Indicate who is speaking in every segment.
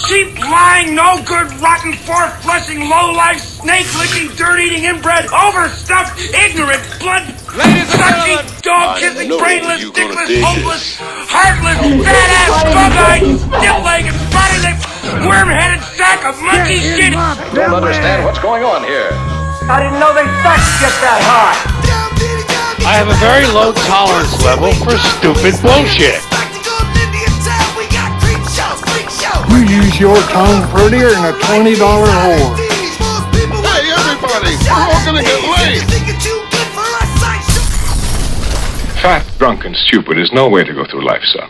Speaker 1: cheap, lying, no good, rotten, four-flushing, low-life, snake-licking, dirt-eating, inbred, overstuffed, ignorant, blood-sucking, dog-kissing, brainless, dickless, hopeless, heartless, fat-ass, bug-eyed, stiff-legged, body-licked, worm-headed sack of monkey shit.
Speaker 2: Don't understand what's going on here.
Speaker 1: I didn't know they sucked get that high.
Speaker 3: I have a very low tolerance level for stupid bullshit.
Speaker 4: You use your tongue prettier than a $20 whore.
Speaker 5: Hey, everybody, we're all gonna get laid.
Speaker 2: Fat, drunk, and stupid is no way to go through life, son.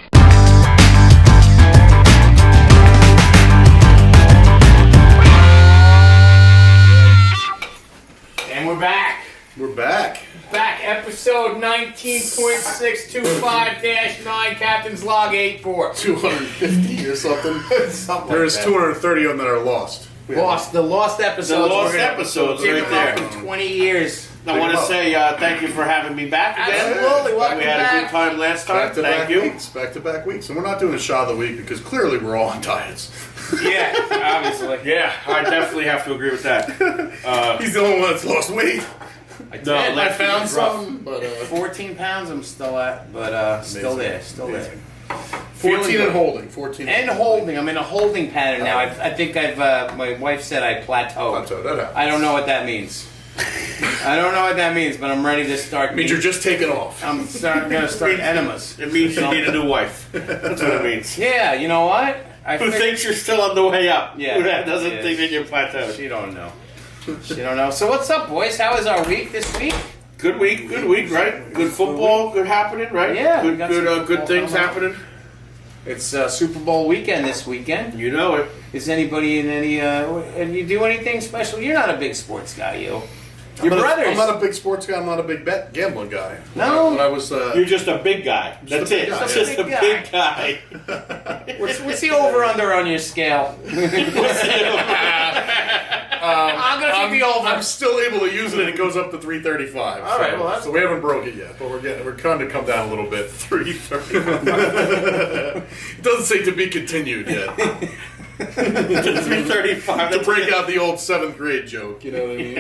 Speaker 6: And we're back.
Speaker 5: We're back.
Speaker 6: Back, episode 19.625-9, Captain's Log 84.
Speaker 5: 250 or something. There's
Speaker 6: like
Speaker 5: 230 of them that are lost.
Speaker 6: the lost episodes.
Speaker 7: The lost episodes
Speaker 6: We're
Speaker 7: right there.
Speaker 6: in 20 years.
Speaker 7: I want to say thank you for having me back again.
Speaker 6: Absolutely, welcome
Speaker 7: We had a
Speaker 6: back.
Speaker 7: good time last time. Thank you.
Speaker 5: Back-to-back weeks. And we're not doing a shot of the week because clearly we're all on diets.
Speaker 6: Yeah, obviously.
Speaker 7: Yeah, I definitely have to agree with that.
Speaker 5: He's the only one that's lost weight.
Speaker 6: I
Speaker 7: I
Speaker 5: found some, but
Speaker 6: 14 pounds I'm still at, but still there,
Speaker 5: Amazing.
Speaker 6: there.
Speaker 5: 14 and holding. 14
Speaker 6: And holding. I'm in a holding pattern now. I think my wife said I plateaued.
Speaker 5: That happens.
Speaker 6: I don't know what that means. I don't know what that means, but I'm ready to start.
Speaker 5: It means you're just taking off.
Speaker 6: I'm gonna start enemas.
Speaker 7: It means you need a new wife. That's what it means.
Speaker 6: Yeah, you know what?
Speaker 7: Who thinks you're still on the way up?
Speaker 6: Yeah,
Speaker 7: Who doesn't
Speaker 6: yeah.
Speaker 7: think that you're plateaued?
Speaker 6: She don't know. She don't know. So what's up, boys? How is our week this week?
Speaker 7: Good week, right? Good football, good happening, right?
Speaker 6: Yeah, we
Speaker 7: Good,
Speaker 6: got some
Speaker 7: good
Speaker 6: football
Speaker 7: things
Speaker 6: coming up.
Speaker 7: happening.
Speaker 6: It's Super Bowl weekend this weekend.
Speaker 7: You know it.
Speaker 6: Is anybody in any? And you do anything special? You're not a big sports guy, you. Your brothers.
Speaker 5: I'm not a big sports guy. I'm not a big gambling guy.
Speaker 6: No?
Speaker 5: When I was.
Speaker 7: You're just a big guy. That's
Speaker 5: a big
Speaker 7: it.
Speaker 5: guy.
Speaker 7: Just a big guy.
Speaker 6: What's the over/under on your scale? I'm gonna take the over.
Speaker 5: I'm still able to use it, and it goes up to 335.
Speaker 6: All right, well, that's
Speaker 5: so we haven't broke it yet, but we're kind of come down a little bit. 335. It doesn't say to be continued yet.
Speaker 7: 335.
Speaker 5: To break out the old 7th grade joke, you know what I mean?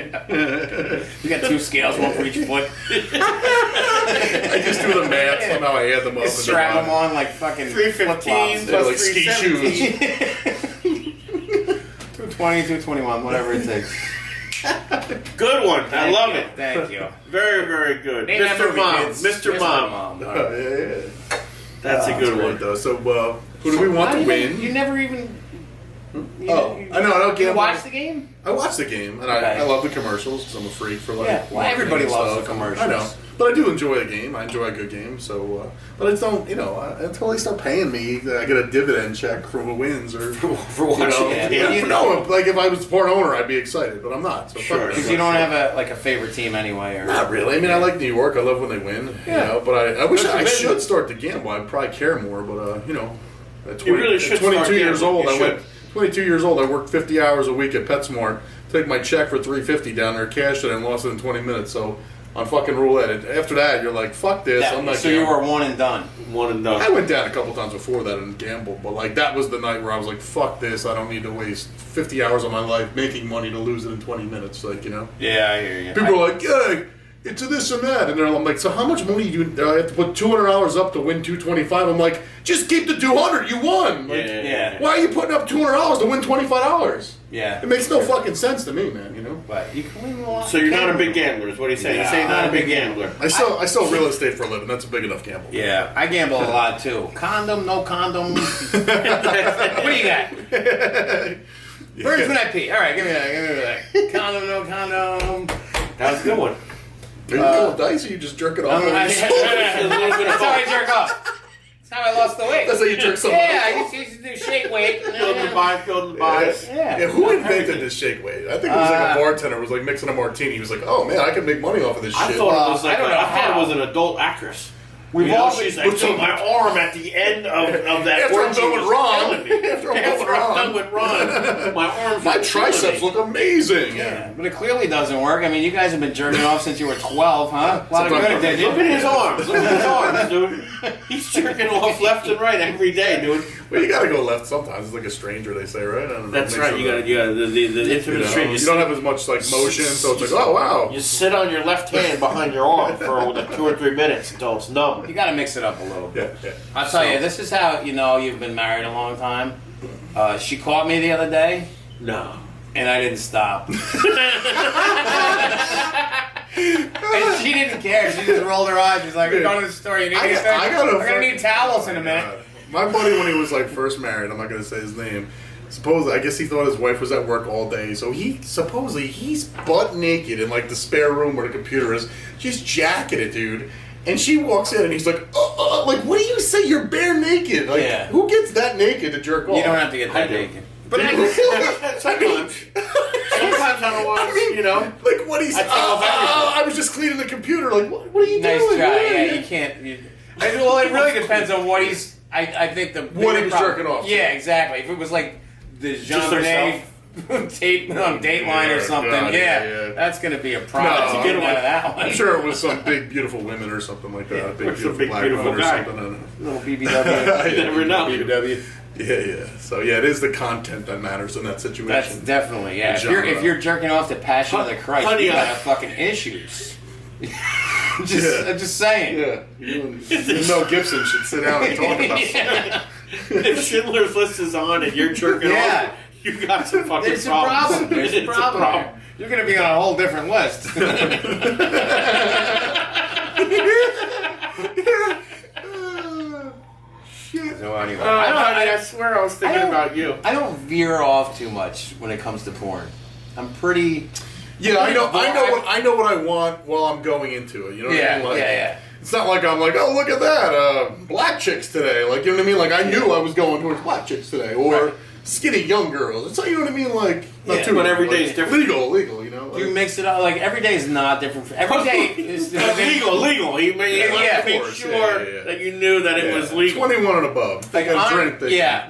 Speaker 6: You got two scales, one for each foot.
Speaker 5: I just do the math. Somehow I add them up.
Speaker 6: Strap them on like fucking
Speaker 7: 315
Speaker 5: They're
Speaker 7: plus
Speaker 5: like ski
Speaker 7: 317.
Speaker 6: 220, 221, whatever it takes.
Speaker 7: Good one. I love it.
Speaker 6: Thank you.
Speaker 7: Very, very good.
Speaker 6: Name that
Speaker 7: Mr.
Speaker 6: movie,
Speaker 7: Mom.
Speaker 6: kids.
Speaker 7: Mr. Mom.
Speaker 6: All right.
Speaker 5: Yeah.
Speaker 7: That's a good
Speaker 5: Great,
Speaker 7: one.
Speaker 5: though. So, who do we want to win?
Speaker 6: You never even.
Speaker 5: I know. I don't
Speaker 6: You
Speaker 5: gamble.
Speaker 6: watch the game?
Speaker 5: I watch the game, and
Speaker 6: Okay.
Speaker 5: I love the commercials because I'm a freak for like.
Speaker 6: Yeah, well, everybody
Speaker 5: marketing
Speaker 6: loves the
Speaker 5: stuff.
Speaker 6: commercials.
Speaker 5: I know, but I do enjoy the game. I enjoy a good game. So, but I just don't, until they start paying me, I get a dividend check from the wins or
Speaker 7: For watching it.
Speaker 6: Yeah.
Speaker 5: No, like if I was a part owner, I'd be excited, but I'm not. So
Speaker 7: Sure.
Speaker 6: Because you don't have a favorite team anyway, or
Speaker 5: Not really. I mean, I like New York. I love when they win.
Speaker 6: Yeah.
Speaker 5: But I wish
Speaker 7: That's
Speaker 5: I
Speaker 7: amazing.
Speaker 5: should start to gamble. I'd probably care more. But at 20,
Speaker 7: You really should
Speaker 5: at 22
Speaker 7: start
Speaker 5: years
Speaker 7: gambling.
Speaker 5: old,
Speaker 7: You
Speaker 5: I went. 22 years old. I worked 50 hours a week at PetSmart. Take my check for $350 down there, cashed it, and lost it in 20 minutes. So on fucking roulette. After that, you're like, fuck this. I'm not.
Speaker 6: so you were one and done.
Speaker 7: One and done.
Speaker 5: I went down a couple times before that and gambled, but like that was the night where I was like, fuck this. I don't need to waste 50 hours of my life making money to lose it in 20 minutes. Like
Speaker 6: Yeah, I hear you.
Speaker 5: People are like, yeah, it's a this and that, and I'm like, so how much money do I have to put $200 up to win 225? I'm like, just keep the 200. You won. Like,
Speaker 6: Yeah.
Speaker 5: why are you putting up $200 to win $25?
Speaker 6: Yeah.
Speaker 5: It makes no fucking sense to me, man.
Speaker 6: But you can win a lot.
Speaker 7: So you're not a big gambler, is what he's saying.
Speaker 6: Yeah.
Speaker 7: He's saying not a big gambler.
Speaker 5: I sell real estate for a living. That's a big enough gamble.
Speaker 6: Yeah, I gamble a lot too. Condom, no condom. What do you got? Birds when I pee. All right, give me that. Condom, no condom.
Speaker 7: That was a good one.
Speaker 5: Are you roll dice or you just jerk it off?
Speaker 6: That's how I jerk off. That's how I lost the weight.
Speaker 5: That's how you jerk something
Speaker 6: Yeah, I
Speaker 5: off.
Speaker 6: used to do shake weight.
Speaker 7: Build the buys.
Speaker 6: Yeah.
Speaker 5: Who invented this shake weight? I think it was like a bartender was like mixing a martini. He was like, "Oh man, I can make money off of this
Speaker 7: I
Speaker 5: shit."
Speaker 7: thought it was like
Speaker 6: I don't know
Speaker 7: I thought
Speaker 6: how.
Speaker 7: it was an adult actress.
Speaker 6: We've
Speaker 7: You know,
Speaker 6: all
Speaker 7: she's
Speaker 6: been-
Speaker 7: like, so my arm at the end of that
Speaker 5: After I'm
Speaker 7: orgy
Speaker 5: done with
Speaker 7: was
Speaker 5: Ron.
Speaker 7: killing me.
Speaker 5: After I'm
Speaker 7: After I'm done with Ron, my arms
Speaker 5: My
Speaker 7: were killing
Speaker 5: triceps
Speaker 7: me.
Speaker 5: look amazing.
Speaker 6: Yeah, but it clearly doesn't work. I mean, you guys have been jerking off since you were 12, huh? A lot of good, did you?
Speaker 7: Look at his arms. Look at his arms, dude. He's jerking off left and right every day, dude.
Speaker 5: Well, you gotta go left sometimes. It's like a stranger, they say, right? I don't know.
Speaker 7: That's
Speaker 5: Makes
Speaker 7: right.
Speaker 5: it
Speaker 7: You got the intimate stranger.
Speaker 5: you don't have as much like motion, so it's like, oh wow.
Speaker 7: You sit on your left hand behind your arm for 2 or 3 minutes until it's numb.
Speaker 6: You gotta mix it up a little bit.
Speaker 5: Yeah.
Speaker 6: I'll tell you, this is how you know you've been married a long time. She caught me the other day,
Speaker 7: No.
Speaker 6: and I didn't stop. And she didn't care. She just rolled her eyes. She's like, "We're going to the store. You need anything? We're gonna need towels in a minute."
Speaker 5: My buddy, when he was like first married, I'm not gonna say his name. I guess he thought his wife was at work all day, so he's butt naked in like the spare room where the computer is. She's jacketed, dude. And she walks in and he's like, like, what do you say? You're bare naked. Like, who gets that naked to jerk off?
Speaker 6: You don't have to get that naked.
Speaker 7: But sometimes I don't want to,
Speaker 5: Like, what he's... I was just cleaning the computer. Like, what are you
Speaker 6: Nice
Speaker 5: doing?
Speaker 6: try. Yeah, you can't... well, it really depends on what he's... I think the...
Speaker 5: What he was jerking off to.
Speaker 6: Yeah, exactly. If it was like the Jean-Benet tape on Dateline or something,
Speaker 5: God,
Speaker 6: that's going to be a problem.
Speaker 5: No,
Speaker 6: Get out of that one.
Speaker 5: I'm sure it was some big, beautiful women or something like that.
Speaker 7: Yeah,
Speaker 5: a big,
Speaker 7: some
Speaker 5: beautiful
Speaker 7: big,
Speaker 5: black
Speaker 7: beautiful
Speaker 5: woman or
Speaker 7: guy.
Speaker 5: something. I don't know.
Speaker 6: Little BBW.
Speaker 7: You never know.
Speaker 5: BBW. Yeah. So, yeah, it is the content that matters in that situation.
Speaker 6: That's definitely, yeah.
Speaker 5: Genre.
Speaker 6: If you're jerking off to Passion of the Christ,
Speaker 7: Honey,
Speaker 6: you got fucking issues. I'm just saying.
Speaker 5: Yeah. You and Mel Gibson should sit down and talk about something.
Speaker 7: If Schindler's List is on and you're jerking off, you got some fucking
Speaker 6: There's
Speaker 7: problems.
Speaker 6: a problem. There's a problem. You're going to be on a whole different list. So anyway,
Speaker 7: I swear I was thinking about you.
Speaker 6: I don't veer off too much when it comes to porn. I'm pretty.
Speaker 5: Yeah, I know what I want while I'm going into it. You know what I mean? Like,
Speaker 6: yeah.
Speaker 5: It's not like I'm like, oh, look at that, black chicks today. Like, you know what I mean? Like, I knew I was going towards black chicks today, or skinny young girls. It's like, you know what I mean? Like, not too
Speaker 7: but
Speaker 5: much,
Speaker 7: every day
Speaker 5: like,
Speaker 7: is different.
Speaker 5: Legal, you know? Like,
Speaker 6: You mix it up. Like, every day is not different. Every day is
Speaker 7: legal. He wanted to make
Speaker 5: course,
Speaker 7: sure that you knew that it was legal.
Speaker 5: 21 and above.
Speaker 6: Like,
Speaker 5: They can drink.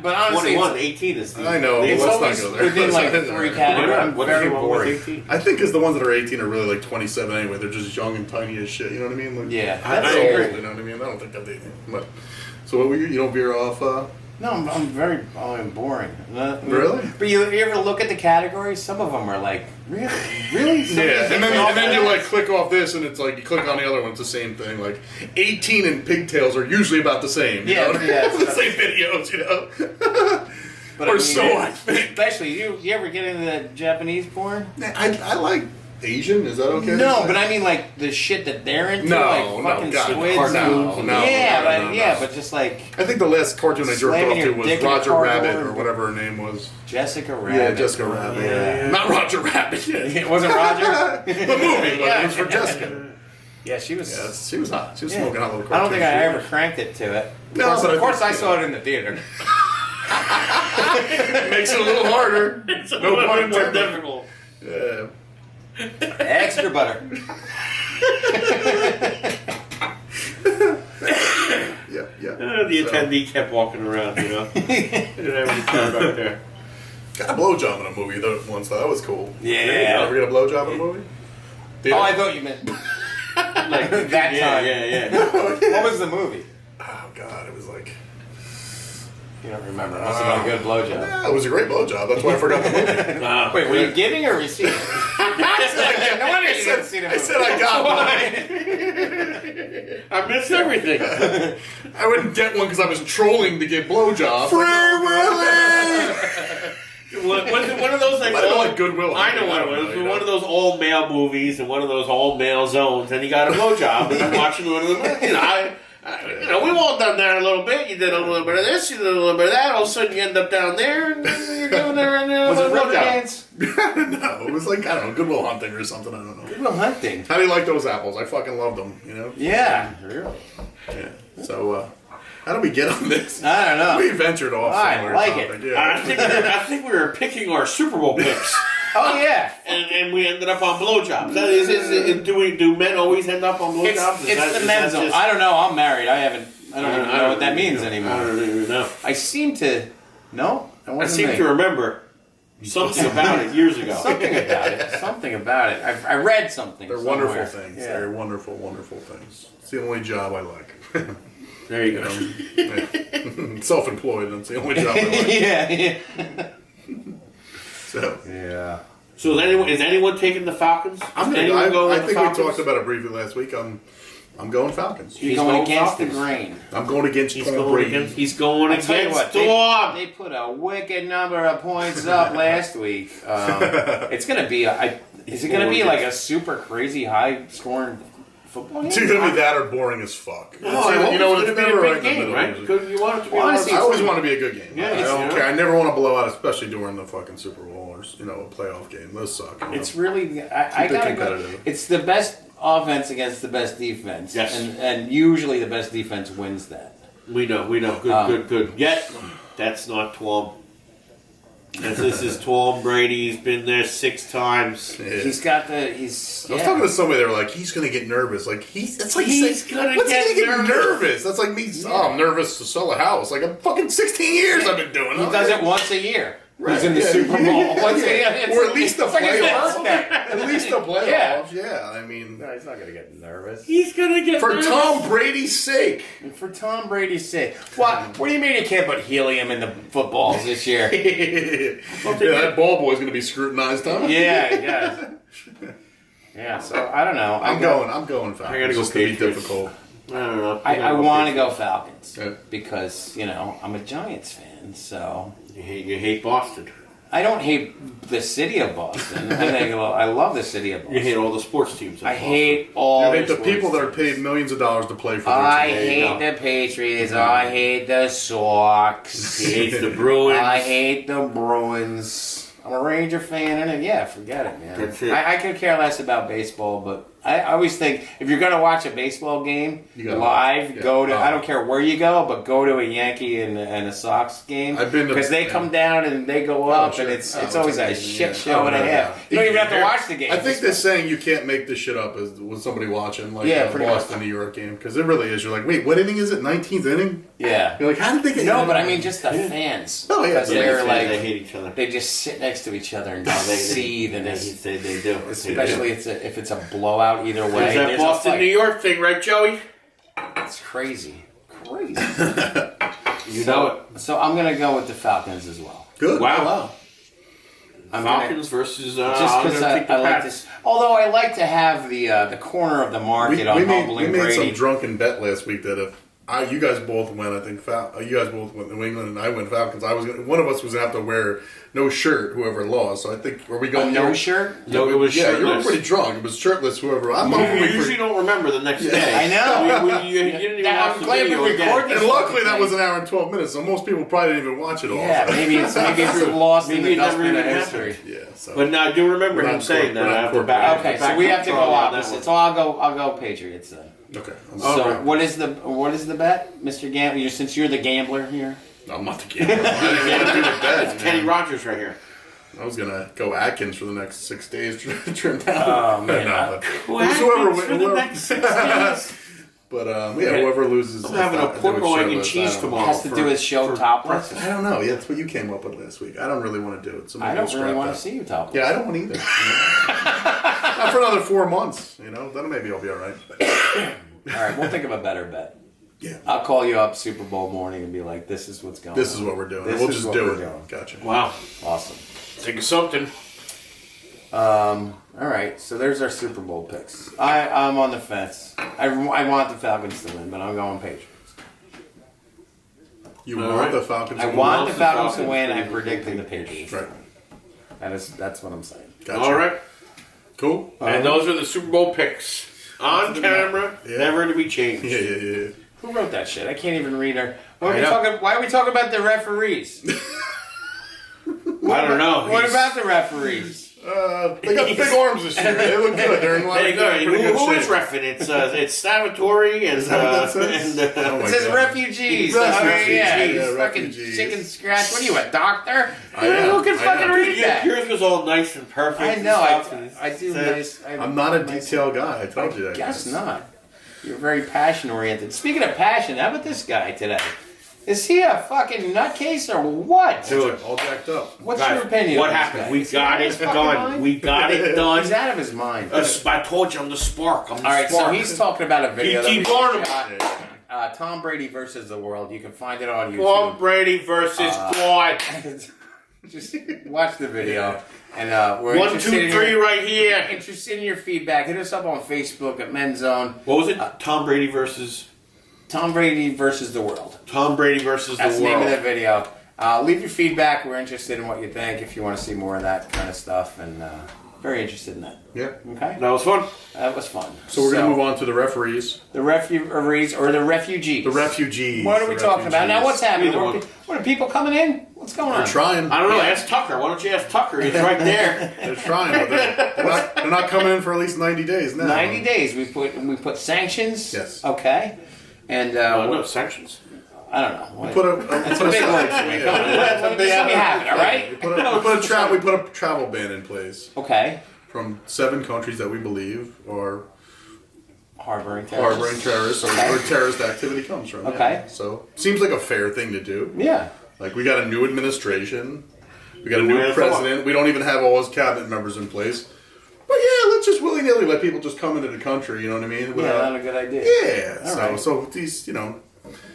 Speaker 6: but honestly,
Speaker 7: 21, 18 is the
Speaker 5: I know.
Speaker 6: it's
Speaker 5: Let's not
Speaker 6: always
Speaker 5: go there.
Speaker 6: within like
Speaker 5: Let's not go
Speaker 6: 3
Speaker 5: there.
Speaker 6: categories. I'm
Speaker 7: What
Speaker 6: very
Speaker 7: is wrong with
Speaker 6: boring.
Speaker 7: 18?
Speaker 5: I think because the ones that are 18 are really like 27 anyway. They're just young and tiny as shit. You know what I mean? Like,
Speaker 6: Yeah,
Speaker 5: that's
Speaker 7: I agree.
Speaker 5: old. You know what I mean? I don't think that's anything. But so what were you? You don't veer off?
Speaker 6: No, I'm boring.
Speaker 5: Really?
Speaker 6: But you ever look at the categories? Some of them are like, really?
Speaker 5: Yeah, and then you like click off this, and it's like you click on the other one. It's the same thing. Like 18 and pigtails are usually about the same. You know?
Speaker 6: It's
Speaker 5: the same videos. You know.
Speaker 6: But
Speaker 5: Or so I think.
Speaker 6: Especially, you ever get into the Japanese porn?
Speaker 5: I like Asian. Is that okay?
Speaker 6: No, but I mean like the shit that they're into,
Speaker 5: No,
Speaker 6: like
Speaker 5: no,
Speaker 6: fucking
Speaker 5: God,
Speaker 6: squids.
Speaker 5: no.
Speaker 6: But just like
Speaker 5: I think the last cartoon I jerked
Speaker 6: Slamming
Speaker 5: off to
Speaker 6: your
Speaker 5: was
Speaker 6: dick in a
Speaker 5: Roger
Speaker 6: cardboard.
Speaker 5: Rabbit or whatever her name was.
Speaker 6: Jessica Rabbit.
Speaker 5: Yeah, Jessica Rabbit.
Speaker 6: Yeah.
Speaker 5: Not Roger Rabbit.
Speaker 6: It wasn't Roger.
Speaker 5: The movie, but it was for Jessica.
Speaker 6: Yeah, she was.
Speaker 5: Yeah, she was hot. She was smoking hot little cartoon.
Speaker 6: I don't think I ever cranked it to it.
Speaker 5: No, but
Speaker 6: of course
Speaker 5: think,
Speaker 6: I saw it in the theater.
Speaker 5: Makes it a little harder.
Speaker 7: It's a
Speaker 5: No
Speaker 7: little
Speaker 5: pun
Speaker 7: bit more
Speaker 5: intended.
Speaker 7: difficult.
Speaker 5: Yeah.
Speaker 6: Extra butter.
Speaker 5: Yeah.
Speaker 7: The attendee kept walking around, you know. Didn't have any time back there.
Speaker 5: Got a blowjob in a movie once. That was cool.
Speaker 6: Yeah.
Speaker 5: Ever get a blowjob in a movie?
Speaker 6: Oh, I thought you meant like that time.
Speaker 7: Yeah.
Speaker 6: What was the movie?
Speaker 5: Oh God, it was like.
Speaker 6: You don't remember. It must have been a good blowjob.
Speaker 5: Yeah, it was a great blowjob. That's why I forgot the movie.
Speaker 6: Wait, were you giving or receiving? No wonder you didn't see the movie.
Speaker 5: I said I got one.
Speaker 7: I missed everything.
Speaker 5: I wouldn't get one because I was trolling to get blowjobs. Free Willy!
Speaker 7: Was it one of those like
Speaker 5: I don't like Goodwill.
Speaker 7: I know what it was. It was one of those all male movies and one of those all male zones, and he got a blowjob and I'm watching one of them. We've all done that a little bit. You did a little bit of this, you did a little bit of that. All of a sudden, you end up down there, and you're doing there.
Speaker 6: Was it Riverdance?
Speaker 5: No, it was like, I don't know, Goodwill Hunting or something. I don't know.
Speaker 6: Goodwill Hunting.
Speaker 5: How do you like those apples? I fucking loved them, you know?
Speaker 6: Yeah.
Speaker 5: Yeah. So, how do we get on this?
Speaker 6: I don't know.
Speaker 5: We ventured off
Speaker 6: I
Speaker 5: somewhere.
Speaker 6: like
Speaker 5: topic.
Speaker 6: it.
Speaker 5: Yeah.
Speaker 7: I think we were picking our Super Bowl picks.
Speaker 6: Oh yeah.
Speaker 7: And we ended up on blowjobs. Do men always end up on blowjobs?
Speaker 6: It's the men's zone. I don't know. I'm married. I don't even know what that means anymore.
Speaker 7: I don't even know.
Speaker 6: I seem to. No?
Speaker 7: I seem to remember something about it years ago.
Speaker 6: Something about it. I read something.
Speaker 5: They're
Speaker 6: somewhere.
Speaker 5: wonderful things.
Speaker 6: Yeah.
Speaker 5: They're wonderful, wonderful things. It's the only job I like.
Speaker 7: There you go.
Speaker 5: Self-employed. That's the only job I like.
Speaker 6: Yeah.
Speaker 5: So.
Speaker 6: Yeah.
Speaker 7: So is anyone taking the Falcons?
Speaker 5: I think we talked about it briefly last week. I'm going Falcons.
Speaker 6: He's going against the grain.
Speaker 5: I'm going against Tom Brady.
Speaker 7: He's going against Tom.
Speaker 6: They put a wicked number of points up last week. It's going to be is it going to be like a super crazy high scoring football game?
Speaker 5: It's either going to be that or boring as fuck.
Speaker 7: No, I
Speaker 5: know,
Speaker 7: it's
Speaker 5: it's
Speaker 7: going to
Speaker 5: never
Speaker 7: be a
Speaker 5: right
Speaker 7: big
Speaker 5: in the
Speaker 7: game,
Speaker 5: middle.
Speaker 7: right? You want it to be
Speaker 6: Honestly,
Speaker 5: I always want to be a good game.
Speaker 7: Yeah,
Speaker 5: I don't care. I never want to blow out, especially during the fucking Super Bowl or a playoff game. Those suck.
Speaker 6: It's really I gotta go. It's the best offense against the best defense.
Speaker 7: Yes.
Speaker 6: And usually the best defense wins that.
Speaker 7: We know. Good. Yet, that's not Tom. This is Tom Brady. He's been there 6 times.
Speaker 5: Yeah.
Speaker 6: He's got the.
Speaker 5: I was talking to somebody. They were like, "He's going to get nervous." Like he's
Speaker 7: gonna get
Speaker 5: nervous. That's like me. Yeah. Oh, I'm nervous to sell a house. Like I'm fucking 16 years I've been doing.
Speaker 6: He does it once a year.
Speaker 5: Right.
Speaker 6: He's in the Super Bowl.
Speaker 5: Or at least the playoffs. At least the playoffs. Yeah. I mean,
Speaker 6: no, he's not going to get nervous.
Speaker 7: He's going to get
Speaker 5: for
Speaker 7: nervous.
Speaker 5: Tom Brady's sake.
Speaker 6: For Tom Brady's sake. What do you mean you can't put helium in the footballs this year?
Speaker 5: That ball boy's going to be scrutinized, huh?
Speaker 6: Yeah. Yeah. So I don't know.
Speaker 5: I'm going Falcons.
Speaker 7: I got to go
Speaker 5: Patriots. Be difficult.
Speaker 7: I don't know.
Speaker 6: I want to go Falcons
Speaker 5: because
Speaker 6: I'm a Giants fan. So
Speaker 7: you hate Boston.
Speaker 6: I don't hate the city of Boston. I love the city of Boston.
Speaker 7: You hate all the sports teams.
Speaker 6: I hate all.
Speaker 5: You hate the people that are paid millions of dollars to play for their team.
Speaker 6: I hate the Patriots. I hate the Sox.
Speaker 7: He hates the Bruins.
Speaker 6: I hate the Bruins. I'm a Ranger fan, and forget it, man.
Speaker 7: That's it.
Speaker 6: I could care less about baseball, but I always think if you're going to watch a baseball game live, go to. I don't care where you go, but go to a Yankee and a Sox game because they come down and they go up, and it's always a shit show and a half. You don't even have to watch the game.
Speaker 5: I think they're saying you can't make this shit up with somebody watching a Boston New York game because it really is. You're like, wait, what inning is it? 19th inning?
Speaker 6: Yeah.
Speaker 5: You're like, how did they get?
Speaker 6: No, but I mean just the fans.
Speaker 5: Oh yeah,
Speaker 6: they're like
Speaker 7: they hate each other.
Speaker 6: They just sit next to each other and seethe, and
Speaker 7: they do.
Speaker 6: Especially if it's a blowout either way.
Speaker 7: There's that Boston, New York thing, right, Joey?
Speaker 6: It's crazy.
Speaker 7: You know it.
Speaker 6: So I'm going to go with the Falcons as well.
Speaker 5: Good.
Speaker 7: Wow. Falcons versus...
Speaker 6: just because I like this. Although I like to have the corner of the market on humbling Brady.
Speaker 5: We made some drunken bet last week that if you guys both went, I think you guys both went New England and I went Falcons. One of us was going to have to wear no shirt, whoever lost. So I think, are we going
Speaker 6: no shirt?
Speaker 7: No, it was shirtless.
Speaker 5: You were pretty drunk. It was shirtless, whoever.
Speaker 7: You usually don't remember the next day.
Speaker 6: I know.
Speaker 7: You didn't even watch the
Speaker 6: glad
Speaker 7: video
Speaker 6: we recorded
Speaker 7: again.
Speaker 5: And luckily that was an hour and 12 minutes, so most people probably didn't even watch it all.
Speaker 6: Yeah, maybe it's lost in the dustbin of history.
Speaker 5: Yeah, so.
Speaker 7: But now I do remember him saying that.
Speaker 6: Okay, so we have to go opposite. So I'll go Patriots then.
Speaker 5: Okay.
Speaker 6: So what is the bet, Mr. Gambler? Since you're the gambler here.
Speaker 5: I'm not the gambler.
Speaker 7: It's Kenny Rogers right here.
Speaker 5: I was gonna go Atkins for the next 6 days, trim down.
Speaker 6: Oh man,
Speaker 5: whoever next 6 days. But whoever loses.
Speaker 7: I'm having a pork egg and cheese tomorrow.
Speaker 6: Has to do with show topless.
Speaker 5: I don't know. Yeah, that's what you came up with last week. I don't really want to do it. So
Speaker 6: I don't really want to see you topless.
Speaker 5: Yeah, I don't want either. Not for another 4 months. Then maybe I'll be all right.
Speaker 6: All right, we'll think of a better bet.
Speaker 5: Yeah.
Speaker 6: I'll call you up Super Bowl morning and be like, "This is what's going on.
Speaker 5: This is what we're doing. We'll just do it." Gotcha.
Speaker 7: Wow.
Speaker 6: Awesome.
Speaker 7: Think of something.
Speaker 6: All right, so there's our Super Bowl picks. I'm on the fence. I want the Falcons to win, but I'm going Patriots.
Speaker 5: You want the Falcons to win?
Speaker 6: I want the Falcons to win. I'm predicting the Patriots.
Speaker 5: Right.
Speaker 6: That's what I'm saying.
Speaker 5: Gotcha.
Speaker 7: All right.
Speaker 5: Cool.
Speaker 7: And those are the Super Bowl picks. On camera, never to be changed.
Speaker 5: Yeah.
Speaker 6: Who wrote that shit? I can't even read her. Why are we talking about the referees?
Speaker 7: I don't know.
Speaker 6: What about the referees?
Speaker 5: They got big arms this year. They look good. They're in line.
Speaker 7: Who is reffing? It's Salvatore and
Speaker 5: it
Speaker 6: says refugees.
Speaker 5: Refugees.
Speaker 6: Fucking chicken scratch. What are you, a doctor?
Speaker 5: I
Speaker 6: Who can fucking read that?
Speaker 7: Yours was all nice and perfect.
Speaker 6: I know. I do nice.
Speaker 5: I'm not a detail guy. I told you that.
Speaker 6: Guess not. You're very passion oriented. Speaking of passion, how about this guy today? Is he a fucking nutcase or what?
Speaker 7: Dude,
Speaker 5: all jacked up.
Speaker 6: What's your opinion?
Speaker 7: What happened? We got it done. We got it done.
Speaker 6: He's out of his mind.
Speaker 7: I told you I'm the spark.
Speaker 6: All right, so he's talking about a video.
Speaker 7: P.T. Barnum.
Speaker 6: Tom Brady versus the world. You can find it on YouTube.
Speaker 7: Tom Brady versus God.
Speaker 6: Just watch the video. And we're
Speaker 7: 1, 2, 3 right here.
Speaker 6: Interested in your feedback. Hit us up on Facebook at MENZONE.
Speaker 7: What was it? Tom Brady versus
Speaker 6: the world.
Speaker 7: Tom Brady versus
Speaker 6: That's
Speaker 7: the world.
Speaker 6: That's the name of the video. Leave your feedback. We're interested in what you think. If you want to see more of that kind of stuff, and very interested in that.
Speaker 5: Yeah.
Speaker 6: Okay.
Speaker 7: That was fun.
Speaker 6: That was fun.
Speaker 5: So we're going to move on to the referees.
Speaker 6: The referees or the refugees.
Speaker 5: The refugees.
Speaker 6: What are we talking about? Now what's happening? What are people coming in? What's going on?
Speaker 5: They're trying.
Speaker 7: I don't know. Ask Tucker. Why don't you ask Tucker? He's right there.
Speaker 5: They're trying, but they're not coming in for at least 90 days now.
Speaker 6: 90 days. We put sanctions.
Speaker 5: Yes.
Speaker 6: Okay. And
Speaker 7: no sanctions.
Speaker 6: I don't know.
Speaker 5: We put a
Speaker 6: big word for me. Come on. Let me have it. All right.
Speaker 5: We put a travel ban in place.
Speaker 6: Okay.
Speaker 5: From 7 countries that we believe are
Speaker 6: harboring terrorists,
Speaker 5: or where terrorist activity comes from.
Speaker 6: Okay.
Speaker 5: Yeah. So seems like a fair thing to do.
Speaker 6: Yeah.
Speaker 5: Like, we got a new administration, we got a new president. We don't even have all his cabinet members in place. But yeah, let's just willy-nilly let people just come into the country. You know what I mean?
Speaker 6: Not a good idea.
Speaker 5: Yeah. So these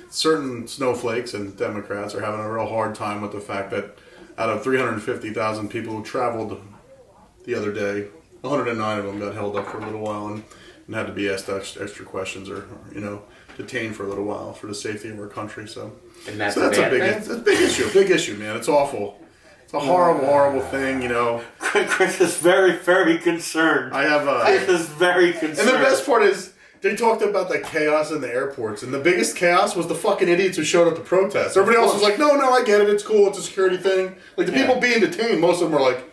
Speaker 5: certain snowflakes and Democrats are having a real hard time with the fact that out of 350,000 people who traveled the other day, 109 of them got held up for a little while and had to be asked extra questions or detained for a little while for the safety of our country. So that's a big issue, man. It's awful. It's a horrible thing,
Speaker 7: Chris is very, very concerned. Chris is very concerned.
Speaker 5: And the best part is, they talked about the chaos in the airports, and the biggest chaos was the fucking idiots who showed up to protest. Everybody else was like, no, I get it, it's cool, it's a security thing. Like, the people being detained, most of them were like,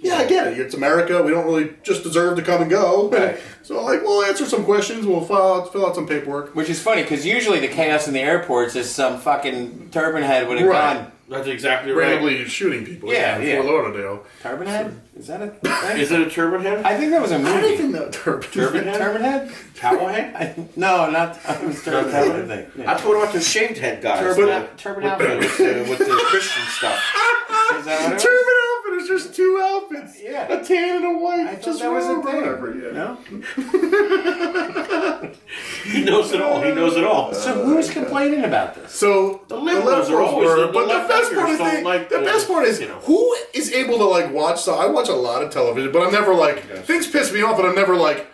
Speaker 5: yeah, I get it, it's America, we don't really just deserve to come and go.
Speaker 6: Right.
Speaker 5: So, we'll answer some questions, we'll fill out some paperwork.
Speaker 6: Which is funny, because usually the chaos in the airports is some fucking turban head with a gun.
Speaker 7: That's exactly right.
Speaker 5: Randomly shooting people.
Speaker 6: Yeah.
Speaker 5: Fort Lauderdale.
Speaker 6: Turban head? Is that a thing?
Speaker 7: Is it a turban head?
Speaker 6: I think that was a movie.
Speaker 5: I don't even know turban
Speaker 7: head.
Speaker 6: Turban head?
Speaker 7: Towel head?
Speaker 6: No, not. I was turban head. I think.
Speaker 7: I thought about the shaved head guys.
Speaker 6: Turban outfit
Speaker 7: with the Christian stuff.
Speaker 6: Is that what it was?
Speaker 5: Turban outfit is just 2 outfits.
Speaker 6: Yeah.
Speaker 5: A tan and a white.
Speaker 6: I thought that was a thing.
Speaker 5: No?
Speaker 7: He knows it all.
Speaker 6: So who's complaining about this?
Speaker 5: So
Speaker 7: the liberals are always
Speaker 5: but the best part is who is able to watch. So I watch a lot of television, but I'm never things piss me off, but I'm never let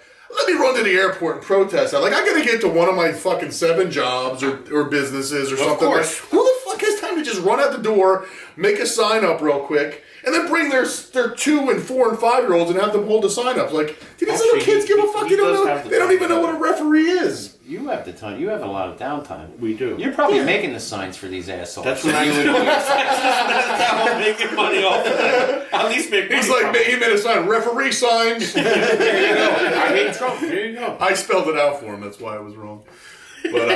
Speaker 5: me run to the airport and protest. I gotta get to one of my fucking 7 jobs or businesses or something. Who the fuck has time to just run out the door, make a sign up real quick, and then bring their 2 and 4 and 5-year-olds and have them hold the sign up? Do these little kids give a fuck? They don't even know what a referee is.
Speaker 6: You have the time. You have a lot of downtime.
Speaker 7: We do.
Speaker 6: You're probably making the signs for these assholes.
Speaker 7: That's what I would do. That's how I'm making money off of that. At least make money.
Speaker 5: He's he made a sign, referee signs.
Speaker 6: There you go. I hate Trump. There you go.
Speaker 5: I spelled it out for him. That's why I was wrong. But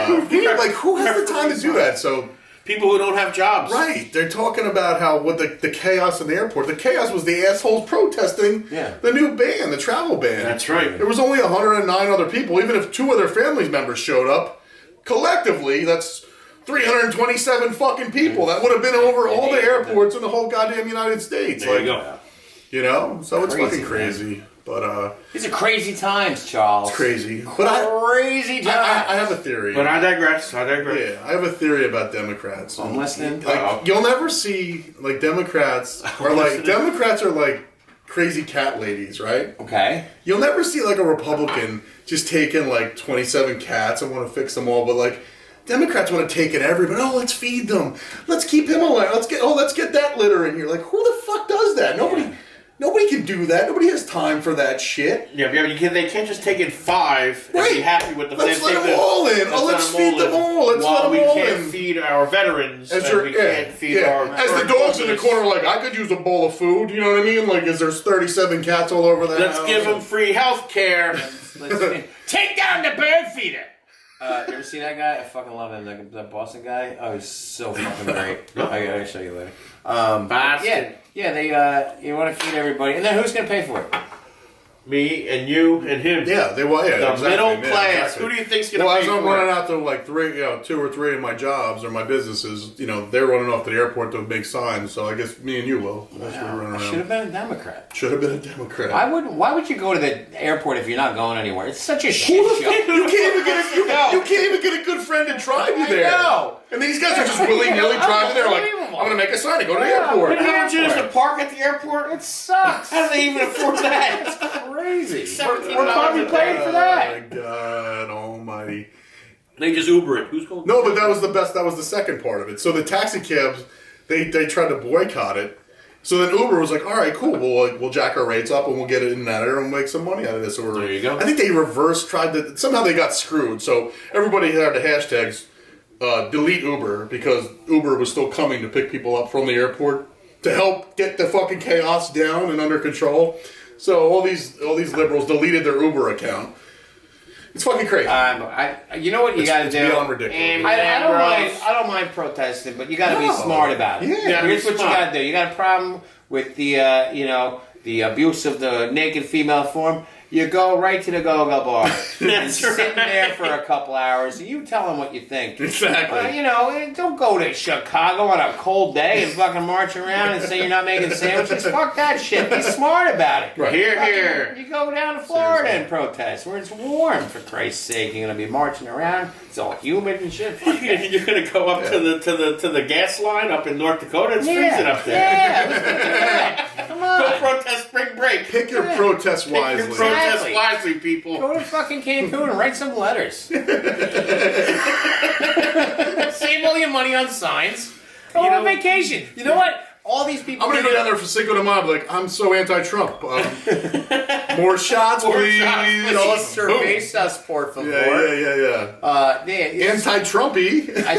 Speaker 5: who has the time to do that? So
Speaker 7: people who don't have jobs.
Speaker 5: Right. They're talking about how the chaos in the airport. The chaos was the assholes protesting the new ban, the travel ban.
Speaker 7: That's right.
Speaker 5: There was only 109 other people. Even if 2 of their family members showed up, collectively, that's 327 fucking people. That would have been over all the airports in the whole goddamn United States.
Speaker 7: There you go.
Speaker 5: So it's fucking crazy. But
Speaker 6: these are crazy times, Charles.
Speaker 5: It's crazy.
Speaker 6: Crazy times.
Speaker 5: I have a theory.
Speaker 7: But I digress.
Speaker 5: Yeah, I have a theory about Democrats.
Speaker 6: I'm listening.
Speaker 5: You'll never see Democrats are crazy cat ladies, right?
Speaker 6: Okay.
Speaker 5: You'll never see a Republican just taking 27 cats and want to fix them all, but Democrats want to take in everybody. Oh, let's feed them. Let's keep him alive. Let's get that litter in here. Who the fuck does that? Nobody can do that. Nobody has time for that shit.
Speaker 7: Yeah, they can't just take in 5 and be happy with the.
Speaker 5: Let's let them all in. Let's feed them all. Let's let them all in.
Speaker 7: We can't feed our veterans. We can't feed our.
Speaker 5: As the dogs in the corner, I could use a bowl of food. You know what I mean? As there's 37 cats all over the house.
Speaker 7: Let's give them free health care.
Speaker 6: Take down the bird feeder. You ever see that guy? I fucking love him. The Boston guy. Oh, he's so fucking great. I gotta show you later. Yeah. They you want to feed everybody, and then who's gonna pay for it?
Speaker 7: Me and you and him.
Speaker 5: Yeah, the
Speaker 7: exactly, middle class. Exactly. Who do you think's going to pay for it?
Speaker 5: Well, as I'm running out to like 2 or 3 of my jobs or my businesses, they're running off to the airport to make signs. So I guess me and you will.
Speaker 6: Wow. I should have been a Democrat.
Speaker 5: Should have been a Democrat.
Speaker 6: Why would you go to the airport if you're not going anywhere? It's such a shit show.
Speaker 5: You can't even get a good friend to drive you there.
Speaker 6: I know.
Speaker 5: And these guys are just willy-nilly driving there like, I'm going to make a sign to go to the airport.
Speaker 7: But haven't you just to park at the airport?
Speaker 6: It sucks.
Speaker 7: How do they even afford that?
Speaker 6: It's crazy.
Speaker 7: We're
Speaker 6: probably paying for that.
Speaker 5: Oh, my God almighty.
Speaker 7: They just Uber it. Who's going?
Speaker 5: No, but that was the best. That was the second part of it. So the taxi cabs, they tried to boycott it. So then Uber was like, all right, cool. We'll jack our rates up and we'll get it in that and we'll make some money out of this.
Speaker 7: There you go.
Speaker 5: I think they somehow they got screwed. So everybody had the hashtags delete Uber because Uber was still coming to pick people up from the airport to help get the fucking chaos down and under control. So all these liberals deleted their Uber account. It's fucking crazy.
Speaker 6: You know what you got to do?
Speaker 5: It's beyond ridiculous.
Speaker 6: I don't mind protesting, but you got to be smart about it.
Speaker 5: Yeah,
Speaker 6: here's what you got to do. You got a problem with the the abuse of the naked female form. You go right to the go-go bar and sit there for a couple hours, and you tell them what you think.
Speaker 5: Exactly.
Speaker 6: Don't go to Chicago on a cold day and fucking march around and say you're not making sandwiches. Fuck that shit. Be smart about it.
Speaker 5: Right.
Speaker 7: Here.
Speaker 6: You go down to Florida and protest where it's warm. For Christ's sake, you're gonna be marching around. It's all humid and shit.
Speaker 7: You're gonna go up to the gas line up in North Dakota. It's freezing up there.
Speaker 6: Yeah, let's get to that. Come on.
Speaker 7: Go protest spring break.
Speaker 5: Pick your protest wisely.
Speaker 7: Pick your protest wisely, people.
Speaker 6: Go to fucking Cancun and write some letters. Save all your money on signs. Go on vacation. You know what? All these people.
Speaker 5: I'm gonna go down there for Cinco de Mayo. Like, I'm so anti-Trump. More shots, please.
Speaker 6: Cerveza, por favor.
Speaker 5: Yeah. Anti-Trumpy.
Speaker 6: I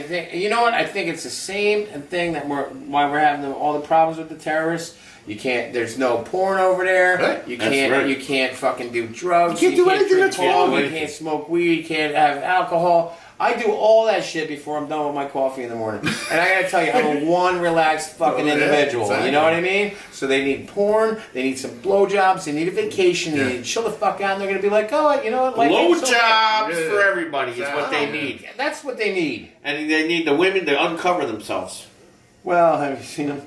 Speaker 6: think. You know what? I think it's the same thing why we're having all the problems with the terrorists. You can't. There's no porn over there.
Speaker 5: Right.
Speaker 6: You can't.
Speaker 7: Right.
Speaker 6: You can't fucking do drugs.
Speaker 5: You can't do anything that's wrong.
Speaker 6: You can't smoke weed. You can't have alcohol. I do all that shit before I'm done with my coffee in the morning. And I gotta tell you, I'm a one relaxed fucking individual. Exactly. You know what I mean? So they need porn, they need some blowjobs, they need a vacation, they need to chill the fuck out, and they're gonna be like, oh, you know what?
Speaker 7: Blowjobs for everybody is what they need.
Speaker 6: That's what they need.
Speaker 7: And they need the women to uncover themselves.
Speaker 6: Well, have you seen them?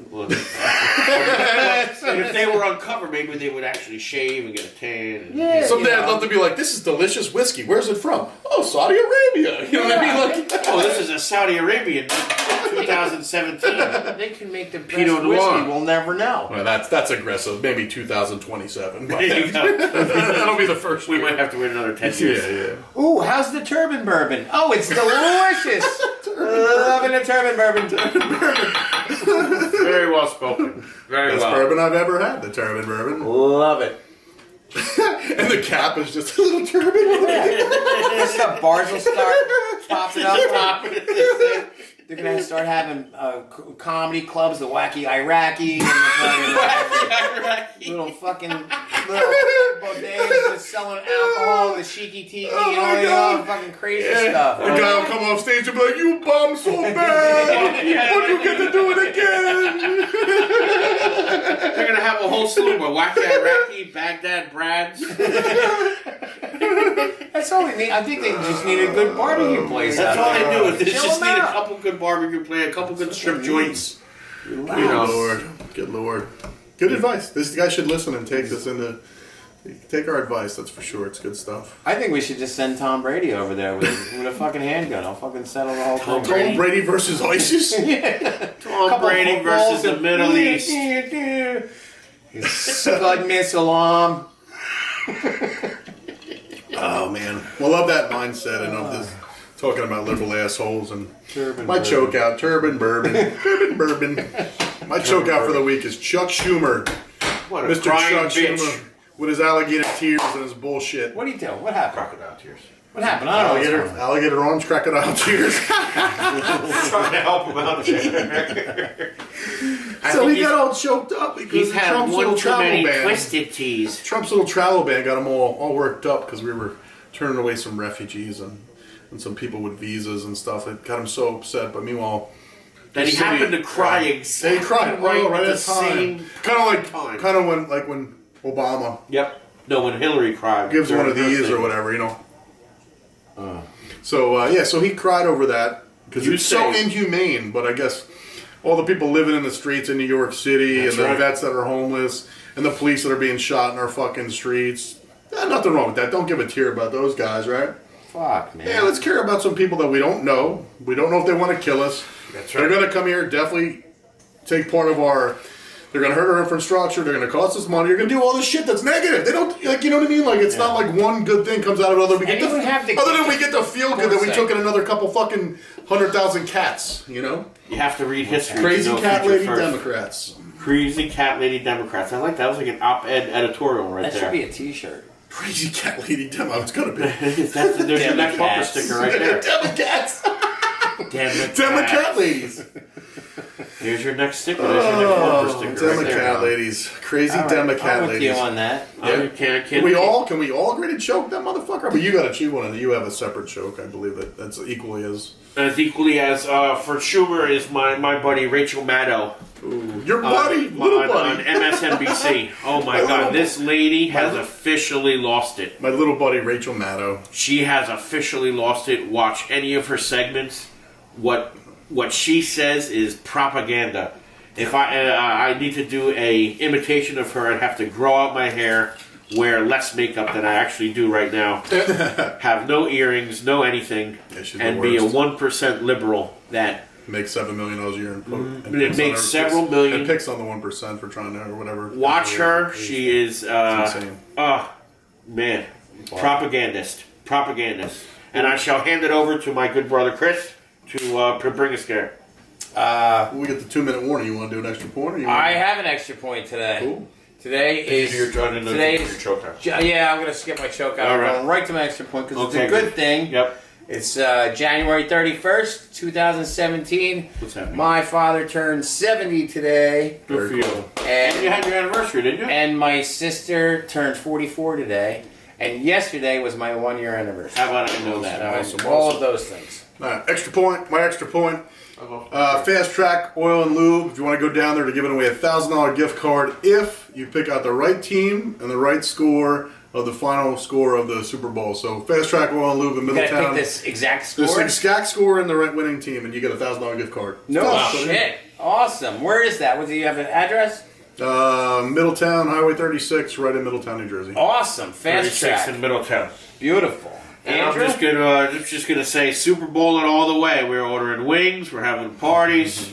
Speaker 7: If they were uncovered, maybe they would actually shave and get a tan.
Speaker 6: Yeah.
Speaker 5: Someday I'd love to be like, this is delicious whiskey. Where's it from? Oh, Saudi Arabia. You know what I mean? Like,
Speaker 7: this is a Saudi Arabian 2017.
Speaker 6: They can make the best
Speaker 7: Pinot
Speaker 6: whiskey.
Speaker 7: Noir.
Speaker 6: We'll never know.
Speaker 5: Well, that's aggressive. Maybe 2027.
Speaker 7: There you go.
Speaker 5: That'll be the first.
Speaker 7: We might have to wait another 10 years.
Speaker 5: Yeah.
Speaker 6: Ooh, how's the turban bourbon? Oh, it's delicious. Loving the turban bourbon.
Speaker 7: Very well spoken. Very
Speaker 5: Best
Speaker 7: well.
Speaker 5: bourbon I've ever had. The turban bourbon.
Speaker 6: Love it.
Speaker 5: And the cap is just a little turban.
Speaker 6: This stuff bars will start popping up. They're gonna start having comedy clubs, the Wacky Iraqi, and little bodegas that's selling alcohol, the shiki tiki, all the fucking crazy stuff.
Speaker 5: The guy will come off stage and be like, "You bombed so bad, but you get to do it again."
Speaker 7: They're gonna have a whole slew of Wacky Iraqi, Baghdad Brads.
Speaker 6: That's all they need. I think they just need a good barbecue place.
Speaker 7: That's all they do. They
Speaker 6: Chill
Speaker 7: just
Speaker 6: them
Speaker 7: need a
Speaker 6: out.
Speaker 7: couple good barbecue places, a couple good strip joints.
Speaker 5: Good Lord. Good advice. This guy should listen and take our advice. That's for sure. It's good stuff.
Speaker 6: I think we should just send Tom Brady over there with a fucking handgun. I'll fucking settle the whole thing.
Speaker 5: Tom Brady versus ISIS?
Speaker 7: Tom Brady versus the Middle East.
Speaker 6: Scud missile arm.
Speaker 5: Oh man, well, love that mindset and of this talking about liberal assholes and
Speaker 6: Turban
Speaker 5: my
Speaker 6: bourbon.
Speaker 5: choke out, turban bourbon. My choke out for the week is Chuck Schumer,
Speaker 7: What a
Speaker 5: Mr.
Speaker 7: crying
Speaker 5: Chuck
Speaker 7: bitch.
Speaker 5: Schumer, with his alligator tears and his bullshit.
Speaker 6: What are you doing? What happened?
Speaker 7: Crocodile tears.
Speaker 6: What happened? I don't know.
Speaker 5: Alligator arms, crocodile tears.
Speaker 7: Trying to help him out there.
Speaker 5: So he got all choked up because
Speaker 7: He's
Speaker 5: of
Speaker 7: had
Speaker 5: Trump's
Speaker 7: one
Speaker 5: little
Speaker 7: too
Speaker 5: travel
Speaker 7: many
Speaker 5: ban.
Speaker 7: twisted teas.
Speaker 5: Trump's little travel ban got him all worked up because we were turning away some refugees and some people with visas and stuff. It got him so upset. But meanwhile,
Speaker 7: And he happened to cry exactly
Speaker 5: he cried right
Speaker 7: at
Speaker 5: at
Speaker 7: the
Speaker 5: the time.
Speaker 7: same
Speaker 5: Kind of
Speaker 7: time.
Speaker 5: when Obama.
Speaker 7: Yep. No, when Hillary cried.
Speaker 5: Gives one of these or whatever, you know. So he cried over that because it's so inhumane. But I guess all the people living in the streets in New York City and the vets that are homeless and the police that are being shot in our fucking streets. Nothing wrong with that. Don't give a tear about those guys, right?
Speaker 6: Fuck, man.
Speaker 5: Yeah, let's care about some people that we don't know. We don't know if they want to kill us.
Speaker 7: That's right.
Speaker 5: They're going to come here, definitely take part of our... They're going to hurt our infrastructure. They're going to cost us money. You're going to do all this shit that's negative. They don't... Like, you know what I mean? Like, it's not like one good thing comes out of another. We get
Speaker 6: other
Speaker 5: than we get to feel good that we took in another couple fucking 100,000 cats, you know?
Speaker 7: You have to read history.
Speaker 5: Crazy cat lady Democrats.
Speaker 7: Crazy cat lady Democrats. I like that. That was like an op-ed editorial right there.
Speaker 6: That should be a t-shirt.
Speaker 5: Crazy cat lady Democrats. It's going to be.
Speaker 7: There's your next bumper sticker right there.
Speaker 5: Democrats.
Speaker 7: Democrat
Speaker 5: ladies.
Speaker 7: There's your next sticker. There's your next bumper sticker right there.
Speaker 5: Democrat ladies. Crazy Democrat
Speaker 6: I'm with
Speaker 5: ladies.
Speaker 6: you on that.
Speaker 7: Yeah.
Speaker 5: Can we all agree to choke that motherfucker? But you got to chew one of it. You have a separate choke, I believe. That's equally as...
Speaker 7: As equally as for Schumer is my buddy Rachel Maddow.
Speaker 5: Ooh, your buddy, little buddy.
Speaker 7: On MSNBC. Oh my God, this lady has officially lost it.
Speaker 5: My little buddy Rachel Maddow.
Speaker 7: She has officially lost it. Watch any of her segments. What she says is propaganda. If I need to do a imitation of her, I'd have to grow out my hair, wear less makeup than I actually do right now, have no earrings, no anything, and be a 1% liberal that
Speaker 5: makes $7 million a year.
Speaker 7: It makes several million.
Speaker 5: And picks on the 1% for trying to or whatever.
Speaker 7: Watch her. She is
Speaker 5: insane.
Speaker 7: Man, propagandist. And I shall hand it over to my good brother Chris to bring us there.
Speaker 5: We get the 2-minute warning. You want to do an extra point? Or you
Speaker 6: I have an extra point today.
Speaker 5: Cool.
Speaker 6: Today is
Speaker 7: your choke out.
Speaker 6: Yeah, I'm going to skip my choke out.
Speaker 7: All
Speaker 6: I'm
Speaker 7: right.
Speaker 6: going right to my extra point because it's a good thing.
Speaker 7: Yep.
Speaker 6: It's January 31st, 2017.
Speaker 7: What's happening?
Speaker 6: My father turned 70 today.
Speaker 7: Good for you.
Speaker 6: And
Speaker 7: you had your anniversary, didn't you?
Speaker 6: And my sister turned 44 today. And yesterday was my 1-year anniversary.
Speaker 7: How about I know that?
Speaker 5: Awesome.
Speaker 6: All of those things.
Speaker 5: All right, extra point. My extra point. Fast Track Oil and Lube. If you want to go down there to give away a $1,000 gift card, if you pick out the right team and the right score of the final score of the Super Bowl. So Fast Track Oil and Lube in Middletown.
Speaker 6: You gotta pick this exact score.
Speaker 5: This exact score and the right winning team, and you get a $1,000 gift card.
Speaker 6: No shit. Awesome. Where is that? Do you have an address?
Speaker 5: Middletown, Highway 36, right in Middletown, New Jersey.
Speaker 6: Awesome. Fast Track
Speaker 7: in Middletown.
Speaker 6: Beautiful.
Speaker 7: And
Speaker 6: Andrew?
Speaker 7: I'm just gonna say Super Bowl it all the way. We're ordering wings. We're having parties,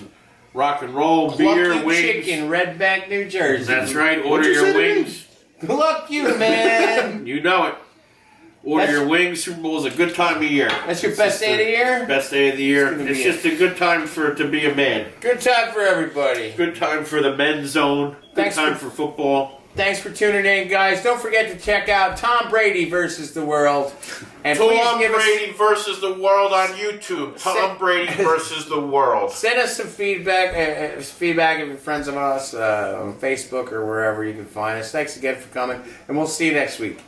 Speaker 7: rock and roll, beer,
Speaker 6: Lucky
Speaker 7: wings.
Speaker 6: Chicken, Red Bank, New Jersey.
Speaker 7: That's right. Order your wings.
Speaker 6: Luck you, man.
Speaker 7: You know it. Order your wings. Super Bowl is a good time of year.
Speaker 6: That's your best day of the year?
Speaker 7: Best day of the year. It's just a good time to be a man.
Speaker 6: Good time for everybody.
Speaker 7: Good time for the men's zone. Good time for football.
Speaker 6: Thanks for tuning in, guys. Don't forget to check out Tom Brady versus the World. And
Speaker 7: Tom Brady versus the World on YouTube. Tom Brady versus the World.
Speaker 6: Send us some feedback. Feedback of your friends of us on Facebook or wherever you can find us. Thanks again for coming, and we'll see you next week.